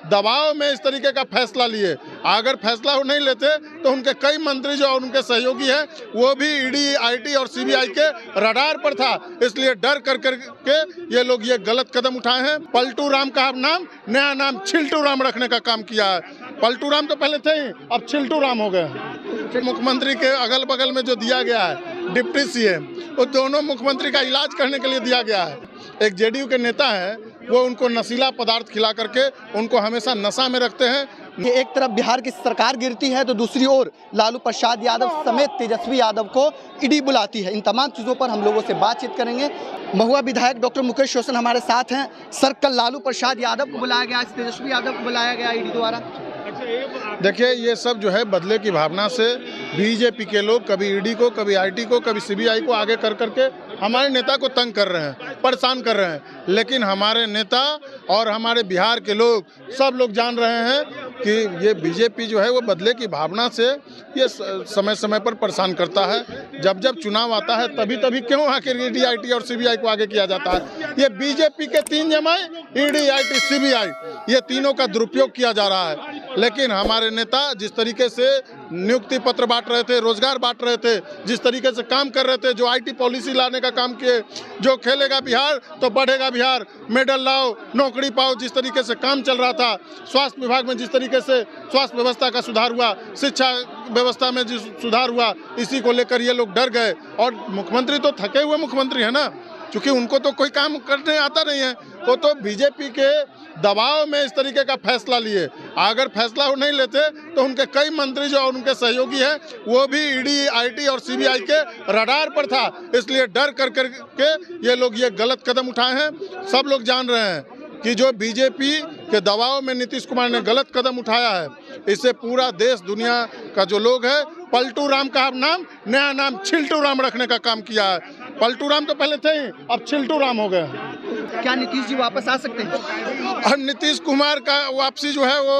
दबाव में इस तरीके का फैसला लिए। अगर फैसला वो नहीं लेते तो उनके कई मंत्री जो और उनके सहयोगी हैं वो भी ईडी, आईटी और सीबीआई के रडार पर था। इसलिए डर कर के ये लोग ये गलत कदम उठाए हैं। पलटू राम का नाम नया नाम छिल्टू राम रखने का काम किया है। पलटू राम तो पहले थे ही, अब छिल्टू राम हो गए। मुख्यमंत्री के अगल बगल में जो दिया गया है डिप्टी सीएम, वो दोनों मुख्यमंत्री का इलाज करने के लिए दिया गया है। एक जेडीयू के नेता है, वो उनको नशीला पदार्थ खिला करके उनको हमेशा नशा में रखते हैं। ये एक तरफ बिहार की सरकार गिरती है तो दूसरी ओर लालू प्रसाद यादव समेत तेजस्वी यादव को ईडी बुलाती है। इन तमाम चीज़ों पर हम लोगों से बातचीत करेंगे। महुआ विधायक डॉक्टर मुकेश रोशन हमारे साथ हैं। सर, कल लालू प्रसाद यादव को बुलाया गया, आज तेजस्वी यादव को बुलाया गया ईडी द्वारा। देखिए, ये सब जो है बदले की भावना से बीजेपी के लोग कभी ईडी को, कभी आईटी को, कभी सीबीआई को आगे कर करके हमारे नेता को तंग कर रहे हैं, परेशान कर रहे हैं। लेकिन हमारे नेता और हमारे बिहार के लोग सब लोग जान रहे हैं कि ये बीजेपी जो है वो बदले की भावना से ये समय समय पर परेशान करता है। जब जब चुनाव आता है तभी क्यों आखिर ईडी, आईटी और सीबीआई को आगे किया जाता है। ये बीजेपी के तीन जमाए ईडी, आईटी, सीबीआई, ये तीनों का दुरुपयोग किया जा रहा है। लेकिन हमारे नेता जिस तरीके से नियुक्ति पत्र बांट रहे थे, रोजगार बांट रहे थे, जिस तरीके से काम कर रहे थे, जो आईटी पॉलिसी लाने का काम किए, जो खेलेगा बिहार तो बढ़ेगा बिहार, मेडल लाओ, नौकरी पाओ, जिस तरीके से काम चल रहा था, स्वास्थ्य विभाग में जिस तरीके से स्वास्थ्य व्यवस्था का सुधार हुआ, शिक्षा व्यवस्था में जिस सुधार हुआ, इसी को लेकर ये लोग डर गए। और मुख्यमंत्री तो थके हुए मुख्यमंत्री है ना, क्योंकि उनको तो कोई काम करने आता नहीं है। वो तो बीजेपी के दबाव में इस तरीके का फैसला लिए। अगर फैसला वो नहीं लेते तो उनके कई मंत्री जो और उनके सहयोगी हैं वो भी ईडी, आईटी और सीबीआई के रडार पर था। इसलिए डर कर के ये लोग ये गलत कदम उठाए हैं। सब लोग जान रहे हैं कि जो बीजेपी के दबाव में नीतीश कुमार ने गलत कदम उठाया है, इससे पूरा देश दुनिया का जो लोग है पलटू राम का नाम नया नाम छिल्टू राम रखने का काम किया है। पलटू राम तो पहले थे ही, अब छिल्टू राम हो गए। क्या नीतीश जी वापस आ सकते हैं? और नीतीश कुमार का वापसी जो है वो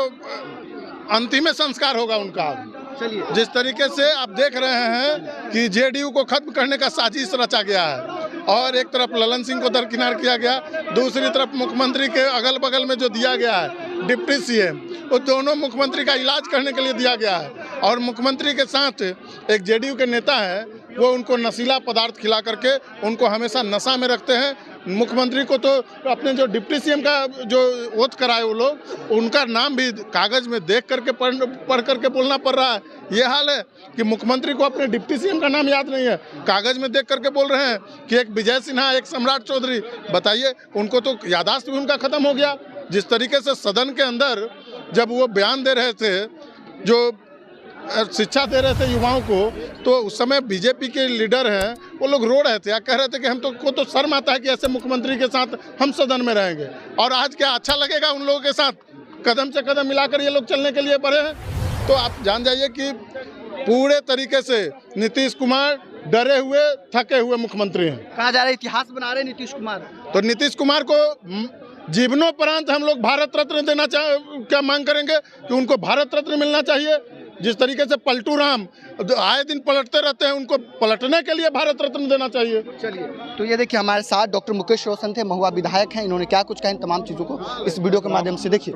अंतिम संस्कार होगा उनका। चलिए, जिस तरीके से आप देख रहे हैं कि जेडीयू को खत्म करने का साजिश रचा गया है और एक तरफ ललन सिंह को दरकिनार किया गया, दूसरी तरफ मुख्यमंत्री के अगल बगल में जो दिया गया है डिप्टी सीएम, वो दोनों मुख्यमंत्री का इलाज करने के लिए दिया गया है। और मुख्यमंत्री के साथ एक जेडीयू के नेता है, वो उनको नशीला पदार्थ खिला करके उनको हमेशा नशा में रखते हैं। मुख्यमंत्री को तो अपने जो डिप्टी सीएम का जो ओथ कराए वो लोग, उनका नाम भी कागज में देख करके पढ़ करके बोलना पड़ रहा है। ये हाल है कि मुख्यमंत्री को अपने डिप्टी सीएम का नाम याद नहीं है, कागज में देख करके बोल रहे हैं कि एक विजय सिन्हा, एक सम्राट चौधरी। बताइए, उनको तो याददाश्त भी उनका खत्म हो गया। जिस तरीके से सदन के अंदर जब वो बयान दे रहे थे, जो शिक्षा दे रहे थे युवाओं को, तो उस समय बीजेपी के लीडर हैं वो लोग रो रहे थे, कह रहे थे कि हम तो शर्म आता है कि ऐसे मुख्यमंत्री के साथ हम सदन में रहेंगे। और आज क्या अच्छा लगेगा उन लोगों के साथ? कदम से कदम मिलाकर ये लोग चलने के लिए बढ़े हैं। तो आप जान जाइए कि पूरे तरीके से नीतीश कुमार डरे हुए, थके हुए मुख्यमंत्री हैं। कहा जा रहा है इतिहास बना रहे नीतीश कुमार। तो नीतीश कुमार को जीवनोपरांत हम लोग भारत रत्न देना क्या मांग करेंगे कि उनको भारत रत्न मिलना चाहिए। जिस तरीके से पलटू राम आए दिन पलटते रहते हैं, उनको पलटने के लिए भारत रत्न देना चाहिए। चलिए, तो ये देखिए हमारे साथ डॉक्टर मुकेश रोशन थे, महुआ विधायक हैं। इन्होंने क्या कुछ कहा इन तमाम चीज़ों को इस वीडियो के माध्यम से देखिए।